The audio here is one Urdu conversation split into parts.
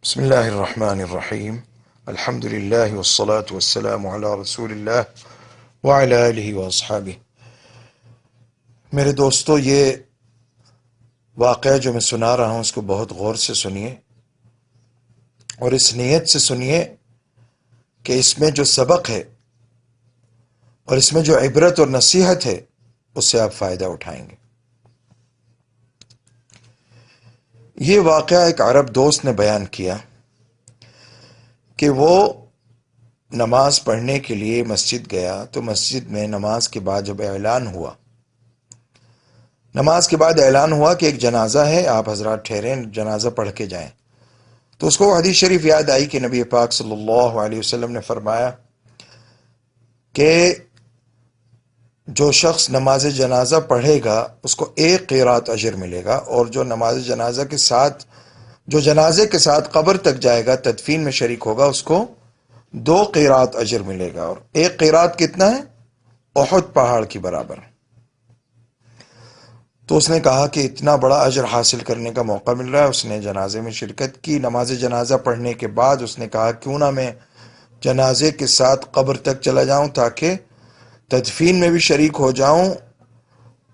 بسم اللہ الرحمن الرحیم الحمد للہ والصلاة والسلام علی رسول اللہ وعلی آلہ واصحابہ۔ میرے دوستو، یہ واقعہ جو میں سنا رہا ہوں اس کو بہت غور سے سنیے اور اس نیت سے سنیے کہ اس میں جو سبق ہے اور اس میں جو عبرت اور نصیحت ہے اس سے آپ فائدہ اٹھائیں گے۔ یہ واقعہ ایک عرب دوست نے بیان کیا کہ وہ نماز پڑھنے کے لیے مسجد گیا تو مسجد میں نماز کے بعد جب اعلان ہوا کہ ایک جنازہ ہے، آپ حضرات ٹھہریں، جنازہ پڑھ کے جائیں، تو اس کو حدیث شریف یاد آئی کہ نبی پاک صلی اللہ علیہ وسلم نے فرمایا کہ جو شخص نماز جنازہ پڑھے گا اس کو 1 قیرات اجر ملے گا، اور جو نماز جنازہ کے ساتھ جو جنازے کے ساتھ قبر تک جائے گا، تدفین میں شریک ہوگا، اس کو 2 قیرات اجر ملے گا۔ اور 1 قیرات کتنا ہے؟ احد پہاڑ کی برابر۔ تو اس نے کہا کہ اتنا بڑا اجر حاصل کرنے کا موقع مل رہا ہے، اس نے جنازے میں شرکت کی۔ نماز جنازہ پڑھنے کے بعد اس نے کہا کیوں نہ میں جنازے کے ساتھ قبر تک چلا جاؤں تاکہ تدفین میں بھی شریک ہو جاؤں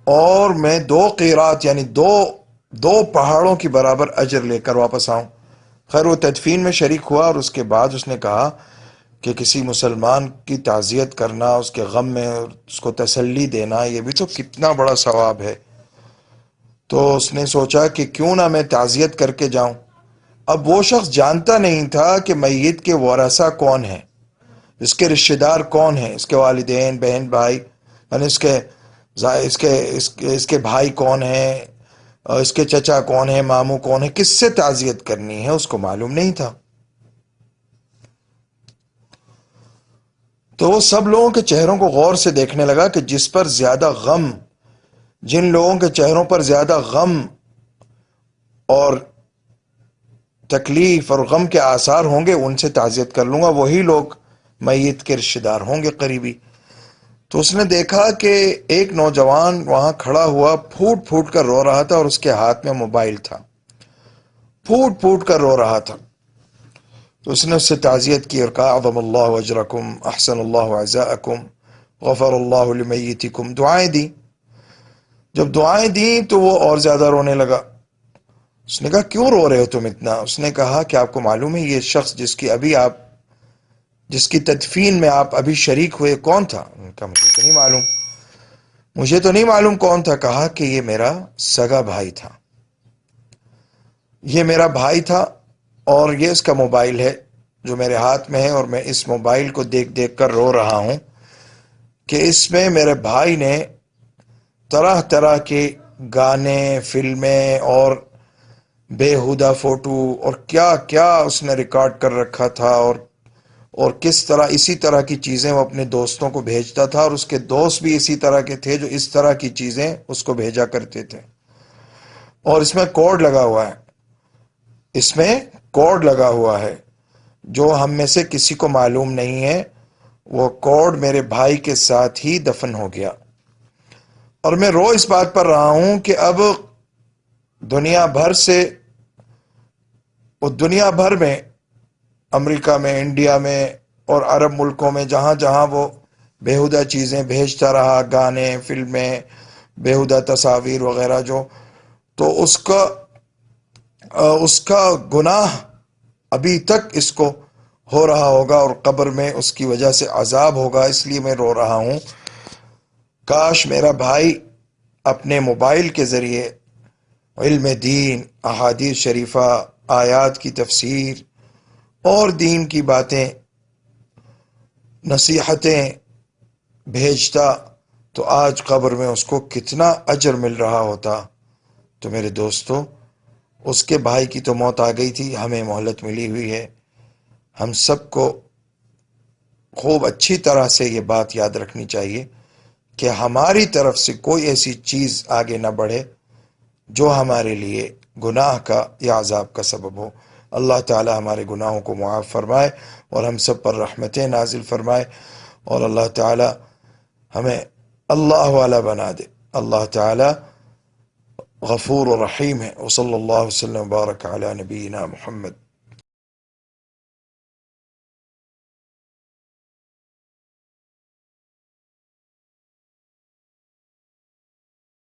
اور میں 2 قیرات یعنی دو پہاڑوں کی برابر اجر لے کر واپس آؤں۔ خیر، وہ تدفین میں شریک ہوا اور اس کے بعد اس نے کہا کہ کسی مسلمان کی تعزیت کرنا، اس کے غم میں اس کو تسلی دینا، یہ بھی تو کتنا بڑا ثواب ہے۔ تو اس نے سوچا کہ کیوں نہ میں تعزیت کر کے جاؤں۔ اب وہ شخص جانتا نہیں تھا کہ میت کے ورثہ کون ہیں، اس کے رشتہ دار کون ہیں، اس کے والدین، بہن، بھائی، یعنی اس کے بھائی کون ہیں، اس کے چچا کون ہیں، ماموں کون ہیں، کس سے تعزیت کرنی ہے، اس کو معلوم نہیں تھا۔ تو وہ سب لوگوں کے چہروں کو غور سے دیکھنے لگا کہ جن لوگوں کے چہروں پر زیادہ غم اور تکلیف اور غم کے آثار ہوں گے ان سے تعزیت کر لوں گا، وہی لوگ میت کے رشتہ دار ہوں گے، قریبی۔ تو اس نے دیکھا کہ ایک نوجوان وہاں کھڑا ہوا پھوٹ پھوٹ کر رو رہا تھا اور اس کے ہاتھ میں موبائل تھا، پھوٹ پھوٹ کر رو رہا تھا۔ تو اس نے اس سے تعزیت کی اور کہا اعظم اللہ اجرکم، احسن اللہ عزاءکم، غفر اللہ لمیتکم، دعائیں دی۔ جب دعائیں دیں تو وہ اور زیادہ رونے لگا۔ اس نے کہا کیوں رو رہے ہو تم اتنا؟ اس نے کہا کہ آپ کو معلوم ہے یہ شخص جس کی تدفین میں آپ ابھی شریک ہوئے کون تھا؟ انہوں نے کہا مجھے تو نہیں معلوم کون تھا۔ کہا کہ یہ میرا سگا بھائی تھا، یہ میرا بھائی تھا، اور یہ اس کا موبائل ہے جو میرے ہاتھ میں ہے، اور میں اس موبائل کو دیکھ دیکھ کر رو رہا ہوں کہ اس میں میرے بھائی نے طرح طرح کے گانے، فلمیں اور بےہودہ فوٹو اور کیا کیا اس نے ریکارڈ کر رکھا تھا، اور کس طرح اسی طرح کی چیزیں وہ اپنے دوستوں کو بھیجتا تھا، اور اس کے دوست بھی اسی طرح کے تھے جو اس طرح کی چیزیں اس کو بھیجا کرتے تھے۔ اور اس میں کوڈ لگا ہوا ہے جو ہم میں سے کسی کو معلوم نہیں ہے۔ وہ کوڈ میرے بھائی کے ساتھ ہی دفن ہو گیا، اور میں رو اس بات پر رہا ہوں کہ اب دنیا بھر میں، امریکہ میں، انڈیا میں اور عرب ملکوں میں جہاں جہاں وہ بےہودہ چیزیں بھیجتا رہا، گانے، فلمیں، بےہودہ تصاویر وغیرہ، تو اس کا گناہ ابھی تک اس کو ہو رہا ہوگا اور قبر میں اس کی وجہ سے عذاب ہوگا۔ اس لیے میں رو رہا ہوں، کاش میرا بھائی اپنے موبائل کے ذریعے علم دین، احادیث شریفہ، آیات کی تفسیر اور دین کی باتیں، نصیحتیں بھیجتا تو آج قبر میں اس کو کتنا اجر مل رہا ہوتا۔ تو میرے دوستو، اس کے بھائی کی تو موت آ گئی تھی، ہمیں مہلت ملی ہوئی ہے۔ ہم سب کو خوب اچھی طرح سے یہ بات یاد رکھنی چاہیے کہ ہماری طرف سے کوئی ایسی چیز آگے نہ بڑھے جو ہمارے لیے گناہ کا یا عذاب کا سبب ہو۔ اللہ تعالی ہمارے گناہوں کو معاف فرمائے اور ہم سب پر رحمتیں نازل فرمائے، اور اللہ تعالی ہمیں اللہ والا بنا دے۔ اللہ تعالی غفور و رحیم ہے۔ وصلی اللہ وسلم وبارک علی نبینا محمد۔